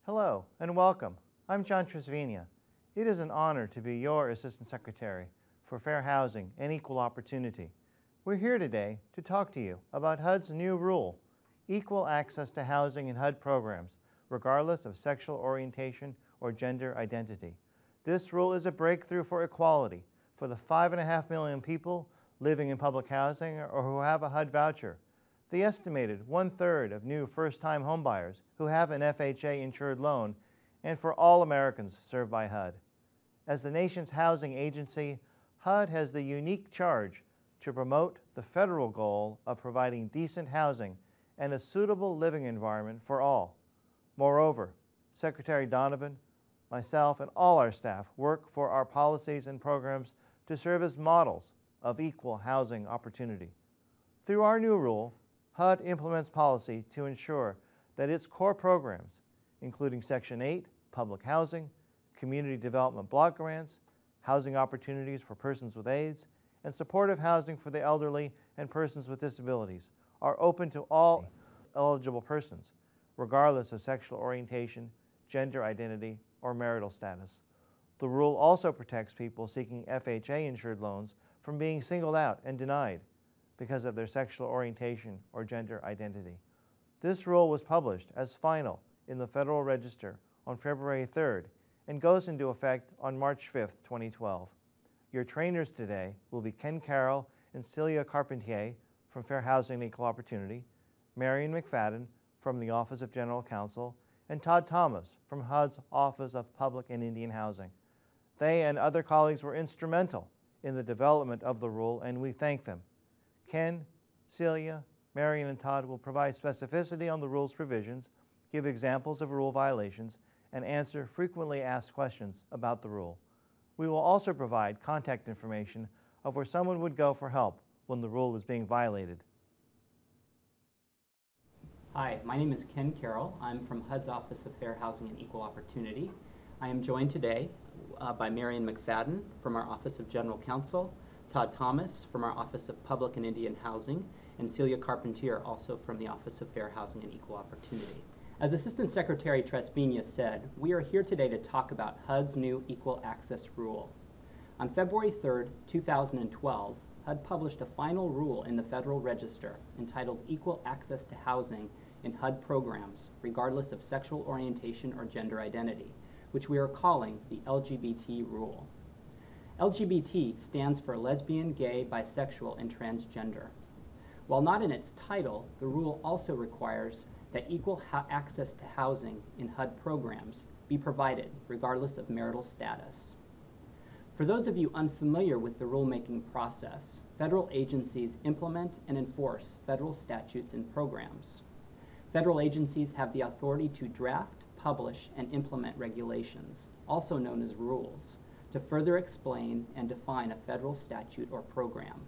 Hello and welcome. I'm John Trisvenia. It is an honor to be your Assistant Secretary for Fair Housing and Equal Opportunity. We're here today to talk to you about HUD's new rule, equal access to housing in HUD programs, regardless of sexual orientation or gender identity. This rule is a breakthrough for equality for the 5.5 million people living in public housing or who have a HUD voucher, the estimated 1/3 of new first-time homebuyers who have an FHA-insured loan, and for all Americans served by HUD. As the nation's housing agency, HUD has the unique charge to promote the federal goal of providing decent housing and a suitable living environment for all. Moreover, Secretary Donovan, myself, and all our staff work for our policies and programs to serve as models of equal housing opportunity. Through our new rule, HUD implements policy to ensure that its core programs, including Section 8, public housing, community development block grants, housing opportunities for persons with AIDS, and supportive housing for the elderly and persons with disabilities, are open to all eligible persons, regardless of sexual orientation, gender identity, or marital status. The rule also protects people seeking FHA-insured loans from being singled out and denied because of their sexual orientation or gender identity. This rule was published as final in the Federal Register on February 3rd and goes into effect on March 5th, 2012. Your trainers today will be Ken Carroll and Celia Carpentier from Fair Housing and Equal Opportunity, Marion McFadden from the Office of General Counsel, and Todd Thomas from HUD's Office of Public and Indian Housing. They and other colleagues were instrumental in the development of the rule, and we thank them. Ken, Celia, Marion, and Todd will provide specificity on the rule's provisions, give examples of rule violations, and answer frequently asked questions about the rule. We will also provide contact information of where someone would go for help when the rule is being violated. Hi, my name is Ken Carroll. I'm from HUD's Office of Fair Housing and Equal Opportunity. I am joined today by Marion McFadden from our Office of General Counsel, Todd Thomas from our Office of Public and Indian Housing, and Celia Carpentier, also from the Office of Fair Housing and Equal Opportunity. As Assistant Secretary Tresvenia said, we are here today to talk about HUD's new Equal Access Rule. On February 3rd, 2012, HUD published a final rule in the Federal Register entitled Equal Access to Housing in HUD Programs, regardless of sexual orientation or gender identity, which we are calling the LGBT Rule. LGBT stands for Lesbian, Gay, Bisexual, and Transgender. While not in its title, the rule also requires that equal access to housing in HUD programs be provided regardless of marital status. For those of you unfamiliar with the rulemaking process, federal agencies implement and enforce federal statutes and programs. Federal agencies have the authority to draft, publish, and implement regulations, also known as rules, to further explain and define a federal statute or program.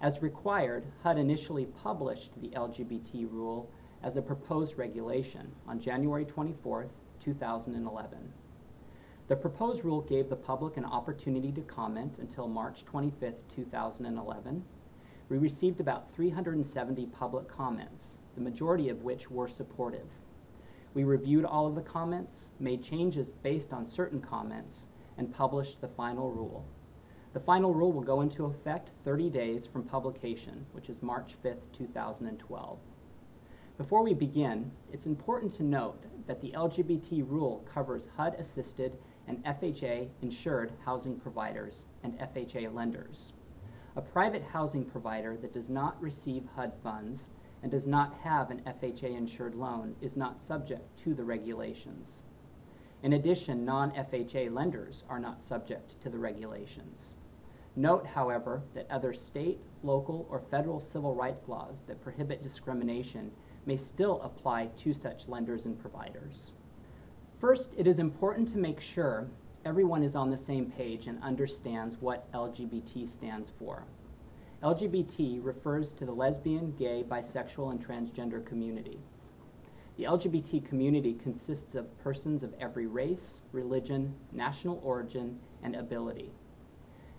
As required, HUD initially published the LGBT rule as a proposed regulation on January 24th, 2011. The proposed rule gave the public an opportunity to comment until March 25th, 2011. We received about 370 public comments, the majority of which were supportive. We reviewed all of the comments, made changes based on certain comments, and published the final rule. The final rule will go into effect 30 days from publication, which is March 5th, 2012. Before we begin, it's important to note that the LGBT rule covers HUD-assisted and FHA-insured housing providers and FHA lenders. A private housing provider that does not receive HUD funds and does not have an FHA-insured loan is not subject to the regulations. In addition, non-FHA lenders are not subject to the regulations. Note, however, that other state, local, or federal civil rights laws that prohibit discrimination may still apply to such lenders and providers. First, it is important to make sure everyone is on the same page and understands what LGBT stands for. LGBT refers to the lesbian, gay, bisexual, and transgender community. The LGBT community consists of persons of every race, religion, national origin, and ability.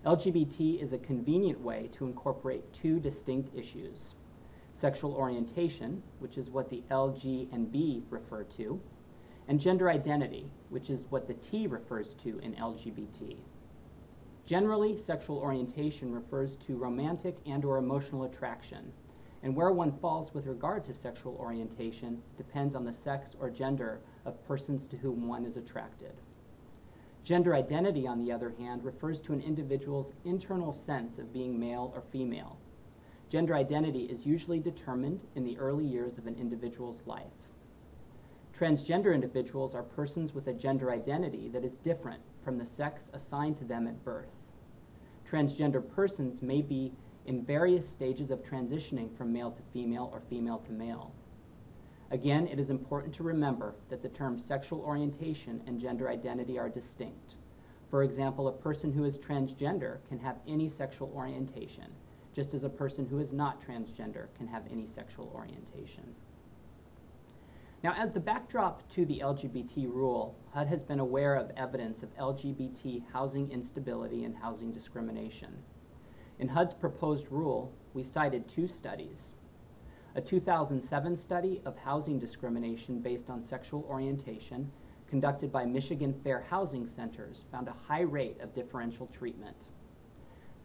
LGBT is a convenient way to incorporate two distinct issues: sexual orientation, which is what the L, G, and B refer to, and gender identity, which is what the T refers to in LGBT. Generally, sexual orientation refers to romantic and/or emotional attraction, and where one falls with regard to sexual orientation depends on the sex or gender of persons to whom one is attracted. Gender identity, on the other hand, refers to an individual's internal sense of being male or female. Gender identity is usually determined in the early years of an individual's life. Transgender individuals are persons with a gender identity that is different from the sex assigned to them at birth. Transgender persons may be in various stages of transitioning from male to female or female to male. Again, it is important to remember that the terms sexual orientation and gender identity are distinct. For example, a person who is transgender can have any sexual orientation, just as a person who is not transgender can have any sexual orientation. Now, as the backdrop to the LGBT rule, HUD has been aware of evidence of LGBT housing instability and housing discrimination. In HUD's proposed rule, we cited two studies. A 2007 study of housing discrimination based on sexual orientation conducted by Michigan Fair Housing Centers found a high rate of differential treatment.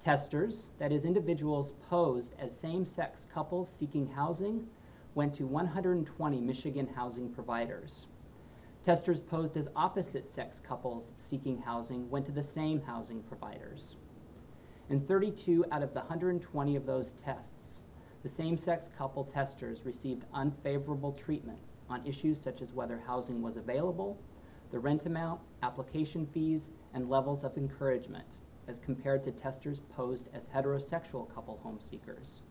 Testers, that is individuals posed as same-sex couples seeking housing, went to 120 Michigan housing providers. Testers posed as opposite-sex couples seeking housing went to the same housing providers. In 32 out of the 120 of those tests, the same-sex couple testers received unfavorable treatment on issues such as whether housing was available, the rent amount, application fees, and levels of encouragement, as compared to testers posed as heterosexual couple home seekers.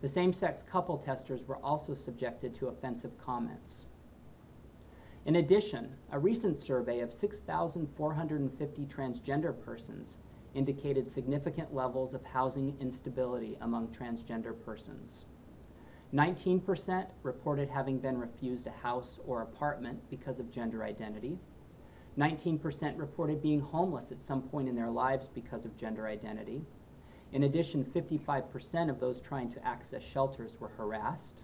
The same-sex couple testers were also subjected to offensive comments. In addition, a recent survey of 6,450 transgender persons indicated significant levels of housing instability among transgender persons. 19% reported having been refused a house or apartment because of gender identity. 19% reported being homeless at some point in their lives because of gender identity. In addition, 55% of those trying to access shelters were harassed.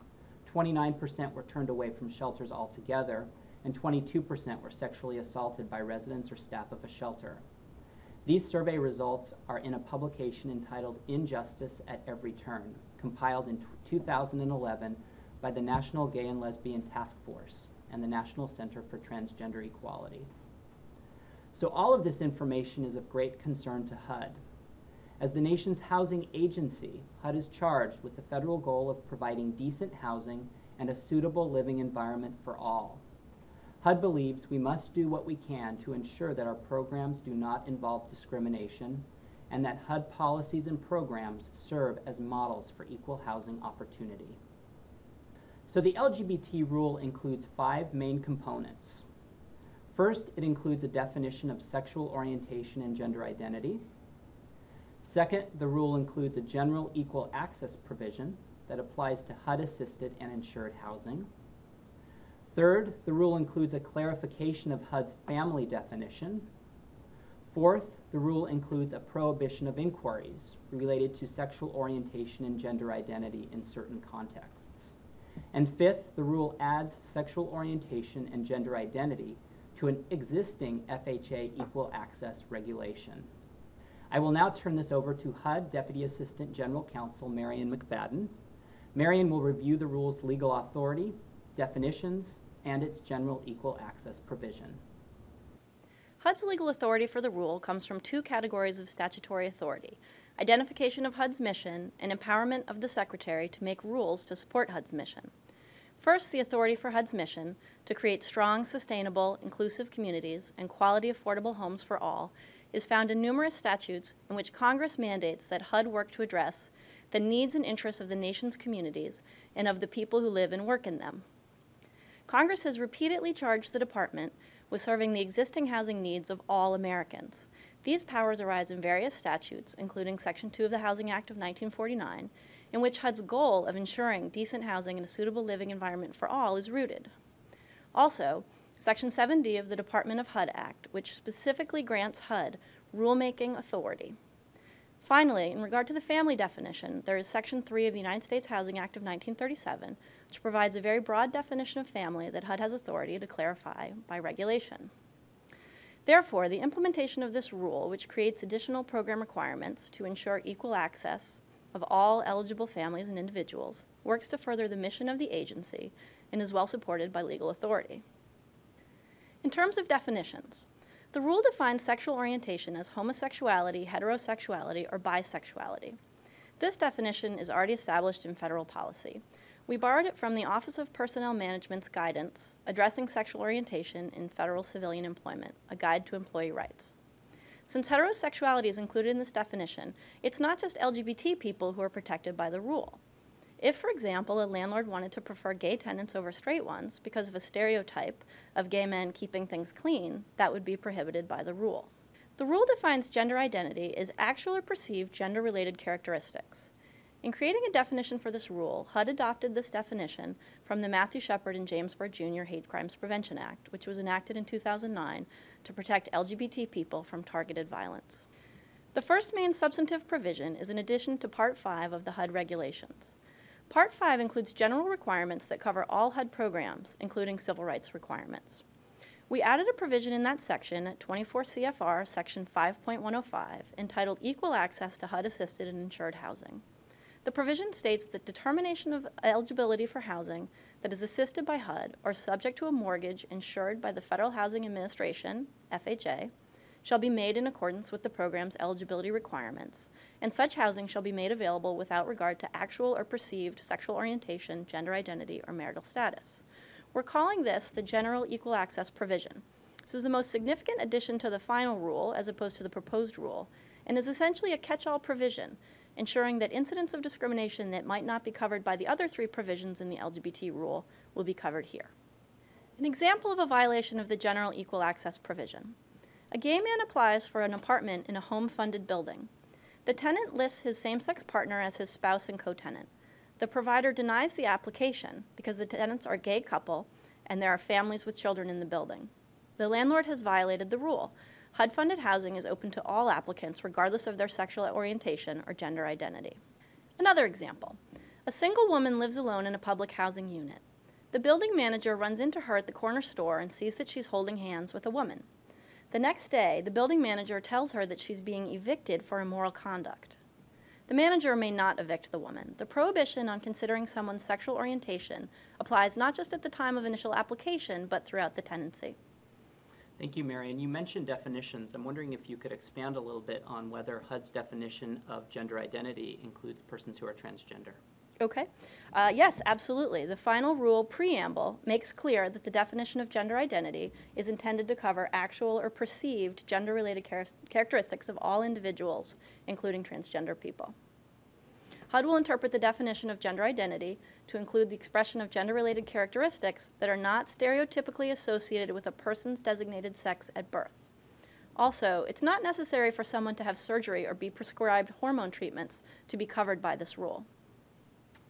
29% were turned away from shelters altogether, and 22% were sexually assaulted by residents or staff of a shelter. These survey results are in a publication entitled Injustice at Every Turn, compiled in 2011 by the National Gay and Lesbian Task Force and the National Center for Transgender Equality. So all of this information is of great concern to HUD. As the nation's housing agency, HUD is charged with the federal goal of providing decent housing and a suitable living environment for all. HUD believes we must do what we can to ensure that our programs do not involve discrimination and that HUD policies and programs serve as models for equal housing opportunity. So the LGBT rule includes 5 main components. First, it includes a definition of sexual orientation and gender identity. Second, the rule includes a general equal access provision that applies to HUD-assisted and insured housing. Third, the rule includes a clarification of HUD's family definition. Fourth, the rule includes a prohibition of inquiries related to sexual orientation and gender identity in certain contexts. And fifth, the rule adds sexual orientation and gender identity to an existing FHA equal access regulation. I will now turn this over to HUD Deputy Assistant General Counsel Marian McFadden. Marian will review the rule's legal authority, definitions, and its general equal access provision. HUD's legal authority for the rule comes from 2 categories of statutory authority: identification of HUD's mission and empowerment of the Secretary to make rules to support HUD's mission. First, the authority for HUD's mission to create strong, sustainable, inclusive communities and quality, affordable homes for all is found in numerous statutes in which Congress mandates that HUD work to address the needs and interests of the nation's communities and of the people who live and work in them. Congress has repeatedly charged the Department with serving the existing housing needs of all Americans. These powers arise in various statutes, including Section 2 of the Housing Act of 1949, in which HUD's goal of ensuring decent housing and a suitable living environment for all is rooted. Also, Section 7D of the Department of HUD Act, which specifically grants HUD rulemaking authority. Finally, in regard to the family definition, there is Section 3 of the United States Housing Act of 1937, which provides a very broad definition of family that HUD has authority to clarify by regulation. Therefore, the implementation of this rule, which creates additional program requirements to ensure equal access of all eligible families and individuals, works to further the mission of the agency and is well supported by legal authority. In terms of definitions, the rule defines sexual orientation as homosexuality, heterosexuality, or bisexuality. This definition is already established in federal policy. We borrowed it from the Office of Personnel Management's guidance addressing sexual orientation in federal civilian employment, a guide to employee rights. Since heterosexuality is included in this definition, it's not just LGBT people who are protected by the rule. If, for example, a landlord wanted to prefer gay tenants over straight ones because of a stereotype of gay men keeping things clean, that would be prohibited by the rule. The rule defines gender identity as actual or perceived gender-related characteristics. In creating a definition for this rule, HUD adopted this definition from the Matthew Shepard and James Byrd Jr. Hate Crimes Prevention Act, which was enacted in 2009 to protect LGBT people from targeted violence. The first main substantive provision is an addition to Part 5 of the HUD regulations. Part 5 includes general requirements that cover all HUD programs, including civil rights requirements. We added a provision in that section at 24 CFR Section 5.105 entitled Equal Access to HUD-assisted and insured housing. The provision states that determination of eligibility for housing that is assisted by HUD or subject to a mortgage insured by the Federal Housing Administration, FHA, shall be made in accordance with the program's eligibility requirements, and such housing shall be made available without regard to actual or perceived sexual orientation, gender identity, or marital status. We're calling this the General Equal Access Provision. This is the most significant addition to the final rule as opposed to the proposed rule, and is essentially a catch-all provision, ensuring that incidents of discrimination that might not be covered by the other three provisions in the LGBT rule will be covered here. An example of a violation of the General Equal Access Provision. A gay man applies for an apartment in a home-funded building. The tenant lists his same-sex partner as his spouse and co-tenant. The provider denies the application because the tenants are a gay couple and there are families with children in the building. The landlord has violated the rule. HUD-funded housing is open to all applicants regardless of their sexual orientation or gender identity. Another example. A single woman lives alone in a public housing unit. The building manager runs into her at the corner store and sees that she's holding hands with a woman. The next day, the building manager tells her that she's being evicted for immoral conduct. The manager may not evict the woman. The prohibition on considering someone's sexual orientation applies not just at the time of initial application, but throughout the tenancy. Thank you, Marion. You mentioned definitions. I'm wondering if you could expand a little bit on whether HUD's definition of gender identity includes persons who are transgender. Okay. Yes, absolutely. The final rule preamble makes clear that the definition of gender identity is intended to cover actual or perceived gender-related characteristics of all individuals, including transgender people. HUD will interpret the definition of gender identity to include the expression of gender-related characteristics that are not stereotypically associated with a person's designated sex at birth. Also, it's not necessary for someone to have surgery or be prescribed hormone treatments to be covered by this rule.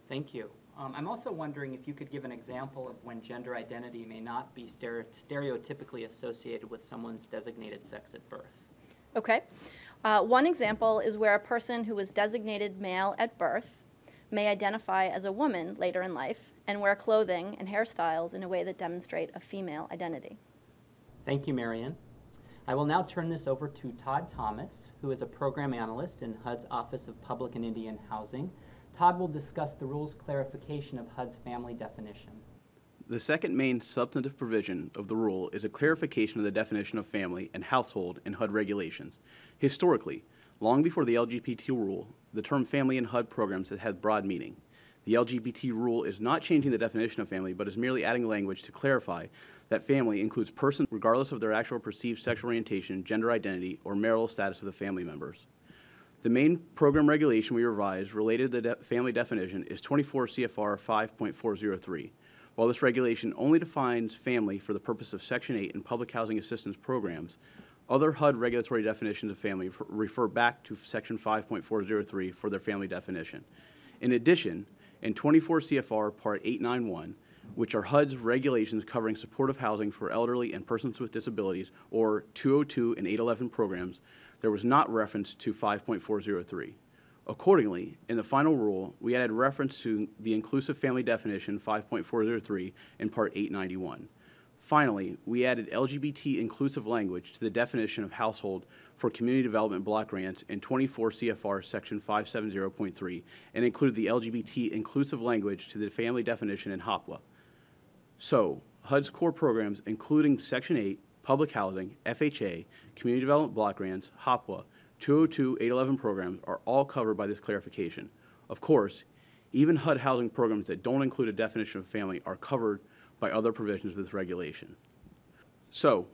Thank you. I'm also wondering if you could give an example of when gender identity may not be stereotypically associated with someone's designated sex at birth. Okay. One example is where a person who was designated male at birth may identify as a woman later in life and wear clothing and hairstyles in a way that demonstrate a female identity. Thank you, Marion. I will now turn this over to Todd Thomas, who is a program analyst in HUD's Office of Public and Indian Housing. Todd will discuss the rule's clarification of HUD's family definition. The second main substantive provision of the rule is a clarification of the definition of family and household in HUD regulations. Historically, long before the LGBT rule, the term family in HUD programs has had broad meaning. The LGBT rule is not changing the definition of family, but is merely adding language to clarify that family includes persons regardless of their actual or perceived sexual orientation, gender identity, or marital status of the family members. The main program regulation we revised related to the family definition is 24 CFR 5.403. While this regulation only defines family for the purpose of Section 8 in public housing assistance programs, other HUD regulatory definitions of family refer back to Section 5.403 for their family definition. In addition, in 24 CFR Part 891, which are HUD's regulations covering supportive housing for elderly and persons with disabilities, or 202 and 811 programs, there was not reference to 5.403. Accordingly, in the final rule, we added reference to the inclusive family definition 5.403 in Part 891. Finally, we added LGBT inclusive language to the definition of household for community development block grants in 24 CFR Section 570.3 and included the LGBT inclusive language to the family definition in HOPWA. So, HUD's core programs, including Section 8, public housing, FHA, community development block grants, HOPWA, 202, 811 programs are all covered by this clarification. Of course, even HUD housing programs that don't include a definition of family are covered by other provisions of this regulation. So,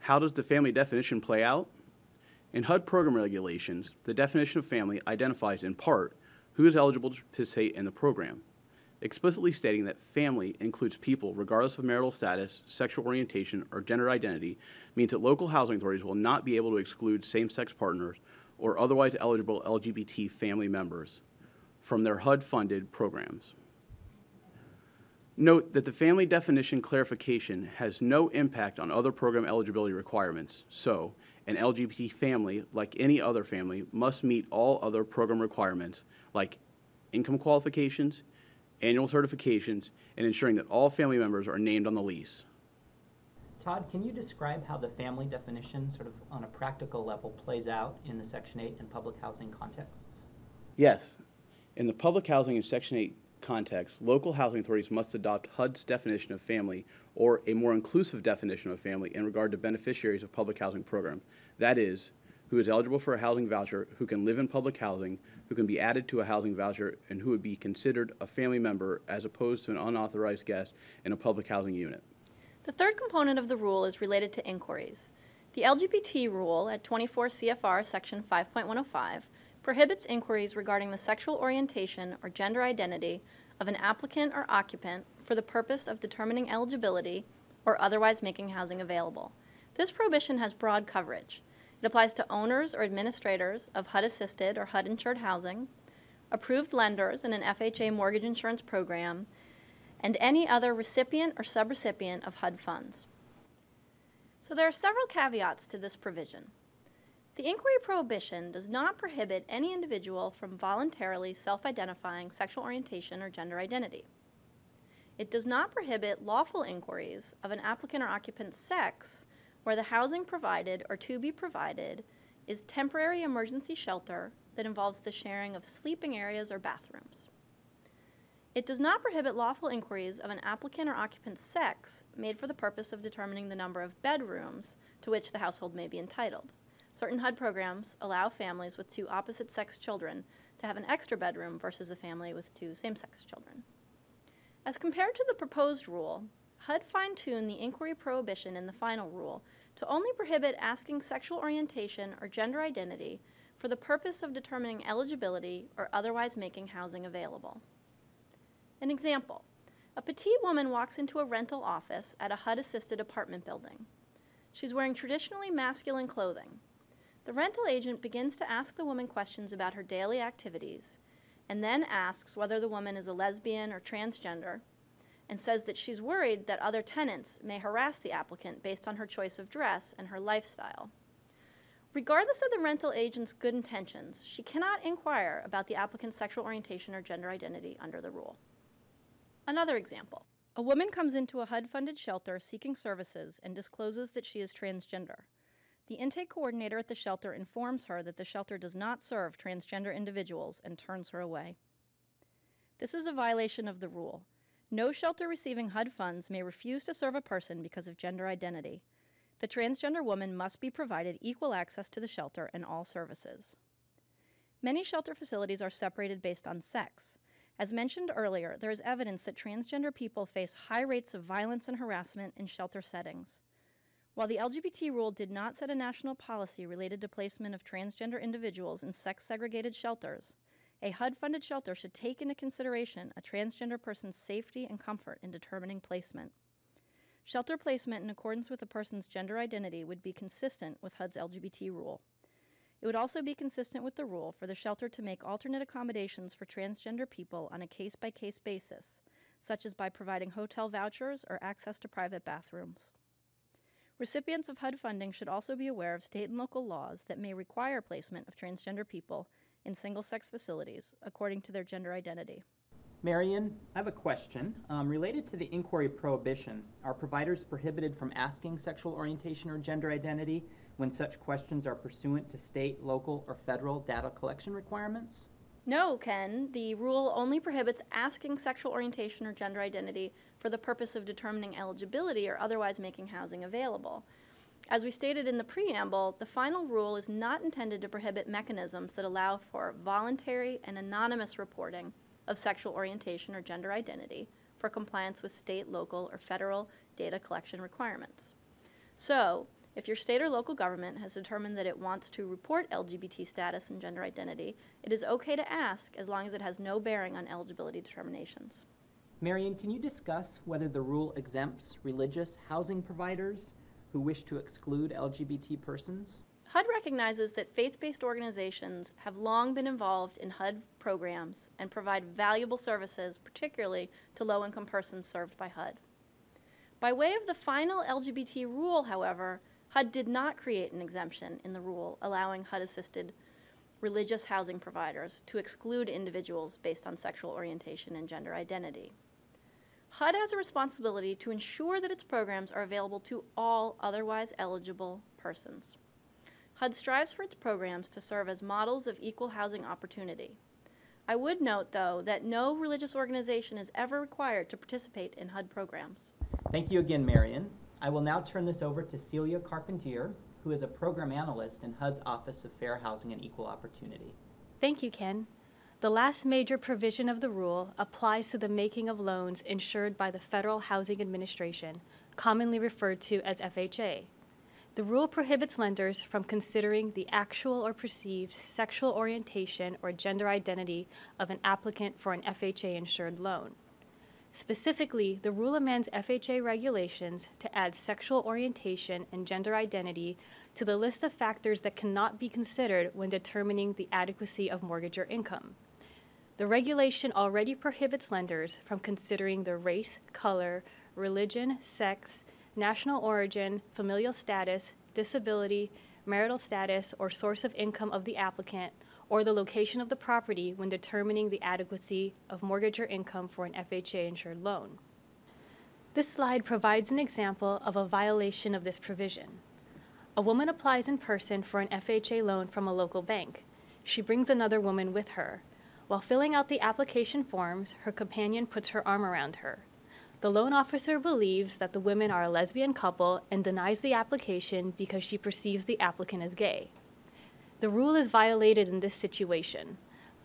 how does the family definition play out? In HUD program regulations, the definition of family identifies in part who is eligible to participate in the program, explicitly stating that family includes people regardless of marital status, sexual orientation, or gender identity, means that local housing authorities will not be able to exclude same-sex partners or otherwise eligible LGBT family members from their HUD-funded programs. Note that the family definition clarification has no impact on other program eligibility requirements, so an LGBT family, like any other family, must meet all other program requirements like income qualifications, annual certifications, and ensuring that all family members are named on the lease. Todd, can you describe how the family definition, sort of on a practical level, plays out in the Section 8 and public housing contexts? Yes. In the public housing and Section 8 context, local housing authorities must adopt HUD's definition of family or a more inclusive definition of family in regard to beneficiaries of public housing programs. That is, who is eligible for a housing voucher, who can live in public housing, who can be added to a housing voucher, and who would be considered a family member as opposed to an unauthorized guest in a public housing unit. The third component of the rule is related to inquiries. The LGBT rule at 24 CFR Section 5.105 prohibits inquiries regarding the sexual orientation or gender identity of an applicant or occupant for the purpose of determining eligibility or otherwise making housing available. This prohibition has broad coverage. It applies to owners or administrators of HUD-assisted or HUD-insured housing, approved lenders in an FHA mortgage insurance program, and any other recipient or sub-recipient of HUD funds. So there are several caveats to this provision. The inquiry prohibition does not prohibit any individual from voluntarily self-identifying sexual orientation or gender identity. It does not prohibit lawful inquiries of an applicant or occupant's sex where the housing provided or to be provided is temporary emergency shelter that involves the sharing of sleeping areas or bathrooms. It does not prohibit lawful inquiries of an applicant or occupant's sex made for the purpose of determining the number of bedrooms to which the household may be entitled. Certain HUD programs allow families with two opposite-sex children to have an extra bedroom versus a family with two same-sex children. As compared to the proposed rule, HUD fine-tuned the inquiry prohibition in the final rule to only prohibit asking sexual orientation or gender identity for the purpose of determining eligibility or otherwise making housing available. An example, a petite woman walks into a rental office at a HUD-assisted apartment building. She's wearing traditionally masculine clothing. The rental agent begins to ask the woman questions about her daily activities and then asks whether the woman is a lesbian or transgender and says that she's worried that other tenants may harass the applicant based on her choice of dress and her lifestyle. Regardless of the rental agent's good intentions, she cannot inquire about the applicant's sexual orientation or gender identity under the rule. Another example. A woman comes into a HUD-funded shelter seeking services and discloses that she is transgender. The intake coordinator at the shelter informs her that the shelter does not serve transgender individuals and turns her away. This is a violation of the rule. No shelter receiving HUD funds may refuse to serve a person because of gender identity. The transgender woman must be provided equal access to the shelter and all services. Many shelter facilities are separated based on sex. As mentioned earlier, there is evidence that transgender people face high rates of violence and harassment in shelter settings. While the LGBT rule did not set a national policy related to placement of transgender individuals in sex-segregated shelters, a HUD-funded shelter should take into consideration a transgender person's safety and comfort in determining placement. Shelter placement in accordance with a person's gender identity would be consistent with HUD's LGBT rule. It would also be consistent with the rule for the shelter to make alternate accommodations for transgender people on a case-by-case basis, such as by providing hotel vouchers or access to private bathrooms. Recipients of HUD funding should also be aware of state and local laws that may require placement of transgender people in single-sex facilities according to their gender identity. Marion, I have a question. Related to the inquiry prohibition, are providers prohibited from asking sexual orientation or gender identity when such questions are pursuant to state, local, or federal data collection requirements? No, Ken. The rule only prohibits asking sexual orientation or gender identity for the purpose of determining eligibility or otherwise making housing available. As we stated in the preamble, the final rule is not intended to prohibit mechanisms that allow for voluntary and anonymous reporting of sexual orientation or gender identity for compliance with state, local, or federal data collection requirements. So, if your state or local government has determined that it wants to report LGBT status and gender identity, it is okay to ask as long as it has no bearing on eligibility determinations. Marion, can you discuss whether the rule exempts religious housing providers who wish to exclude LGBT persons? HUD recognizes that faith-based organizations have long been involved in HUD programs and provide valuable services, particularly to low-income persons served by HUD. By way of the final LGBT rule, however, HUD did not create an exemption in the rule allowing HUD-assisted religious housing providers to exclude individuals based on sexual orientation and gender identity. HUD has a responsibility to ensure that its programs are available to all otherwise eligible persons. HUD strives for its programs to serve as models of equal housing opportunity. I would note, though, that no religious organization is ever required to participate in HUD programs. Thank you again, Marion. I will now turn this over to Celia Carpentier, who is a program analyst in HUD's Office of Fair Housing and Equal Opportunity. Thank you, Ken. The last major provision of the rule applies to the making of loans insured by the Federal Housing Administration, commonly referred to as FHA. The rule prohibits lenders from considering the actual or perceived sexual orientation or gender identity of an applicant for an FHA-insured loan. Specifically, the rule amends FHA regulations to add sexual orientation and gender identity to the list of factors that cannot be considered when determining the adequacy of mortgage or income. The regulation already prohibits lenders from considering the race, color, religion, sex, national origin, familial status, disability, marital status, or source of income of the applicant, or the location of the property when determining the adequacy of mortgage or income for an FHA-insured loan. This slide provides an example of a violation of this provision. A woman applies in person for an FHA loan from a local bank. She brings another woman with her. While filling out the application forms, her companion puts her arm around her. The loan officer believes that the women are a lesbian couple and denies the application because she perceives the applicant as gay. The rule is violated in this situation.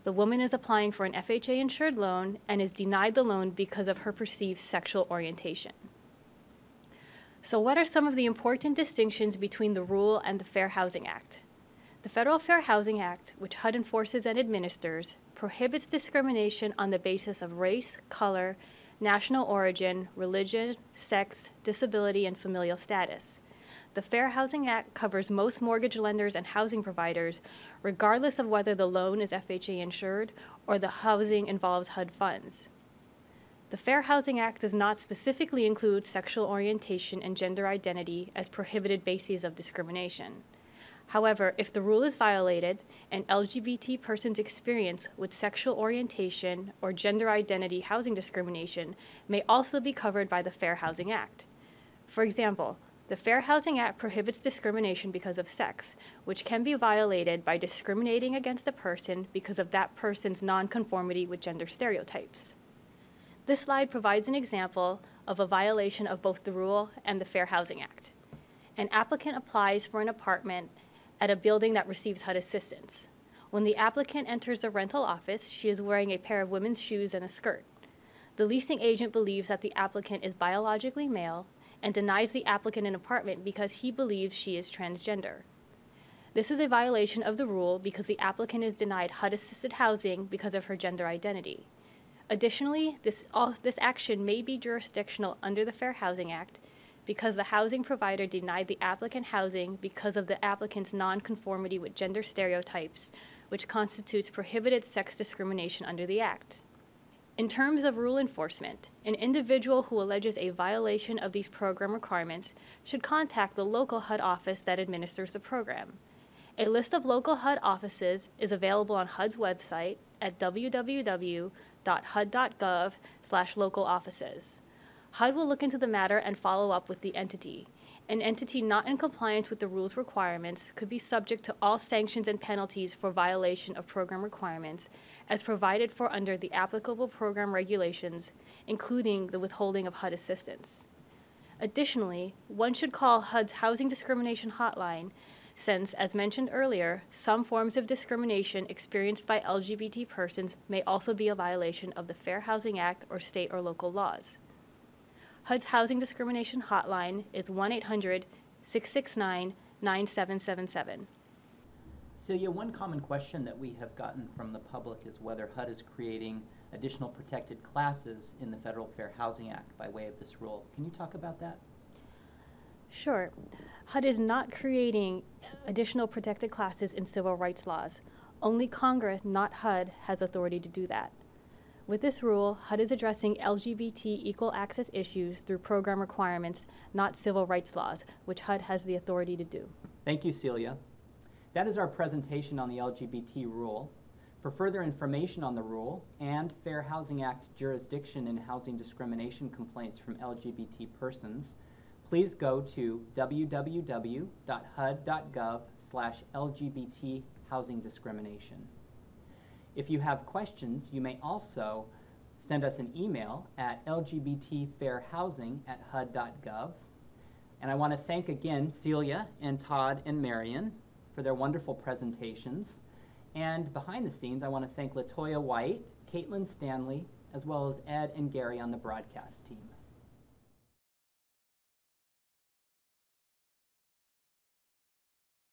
The woman is applying for an FHA-insured loan and is denied the loan because of her perceived sexual orientation. So what are some of the important distinctions between the rule and the Fair Housing Act? The Federal Fair Housing Act, which HUD enforces and administers, prohibits discrimination on the basis of race, color, national origin, religion, sex, disability, and familial status. The Fair Housing Act covers most mortgage lenders and housing providers, regardless of whether the loan is FHA-insured or the housing involves HUD funds. The Fair Housing Act does not specifically include sexual orientation and gender identity as prohibited bases of discrimination. However, if the rule is violated, an LGBT person's experience with sexual orientation or gender identity housing discrimination may also be covered by the Fair Housing Act. For example, the Fair Housing Act prohibits discrimination because of sex, which can be violated by discriminating against a person because of that person's nonconformity with gender stereotypes. This slide provides an example of a violation of both the rule and the Fair Housing Act. An applicant applies for an apartment at a building that receives HUD assistance. When the applicant enters the rental office, she is wearing a pair of women's shoes and a skirt. The leasing agent believes that the applicant is biologically male and denies the applicant an apartment because he believes she is transgender. This is a violation of the rule because the applicant is denied HUD-assisted housing because of her gender identity. Additionally, this action may be jurisdictional under the Fair Housing Act because the housing provider denied the applicant housing because of the applicant's nonconformity with gender stereotypes, which constitutes prohibited sex discrimination under the Act. In terms of rule enforcement, an individual who alleges a violation of these program requirements should contact the local HUD office that administers the program. A list of local HUD offices is available on HUD's website at www.hud.gov/local offices. HUD will look into the matter and follow up with the entity. An entity not in compliance with the rule's requirements could be subject to all sanctions and penalties for violation of program requirements as provided for under the applicable program regulations, including the withholding of HUD assistance. Additionally, one should call HUD's Housing Discrimination Hotline since, as mentioned earlier, some forms of discrimination experienced by LGBT persons may also be a violation of the Fair Housing Act or state or local laws. HUD's Housing Discrimination Hotline is 1-800-669-9777. Celia, one common question that we have gotten from the public is whether HUD is creating additional protected classes in the Federal Fair Housing Act by way of this rule. Can you talk about that? Sure. HUD is not creating additional protected classes in civil rights laws. Only Congress, not HUD, has authority to do that. With this rule, HUD is addressing LGBT equal access issues through program requirements, not civil rights laws, which HUD has the authority to do. Thank you, Celia. That is our presentation on the LGBT rule. For further information on the rule and Fair Housing Act jurisdiction in housing discrimination complaints from LGBT persons, please go to www.hud.gov/LGBT housing discrimination. If you have questions, you may also send us an email at lgbtfairhousing@hud.gov. And I want to thank again Celia and Todd and Marion for their wonderful presentations. And behind the scenes, I want to thank Latoya White, Caitlin Stanley, as well as Ed and Gary on the broadcast team.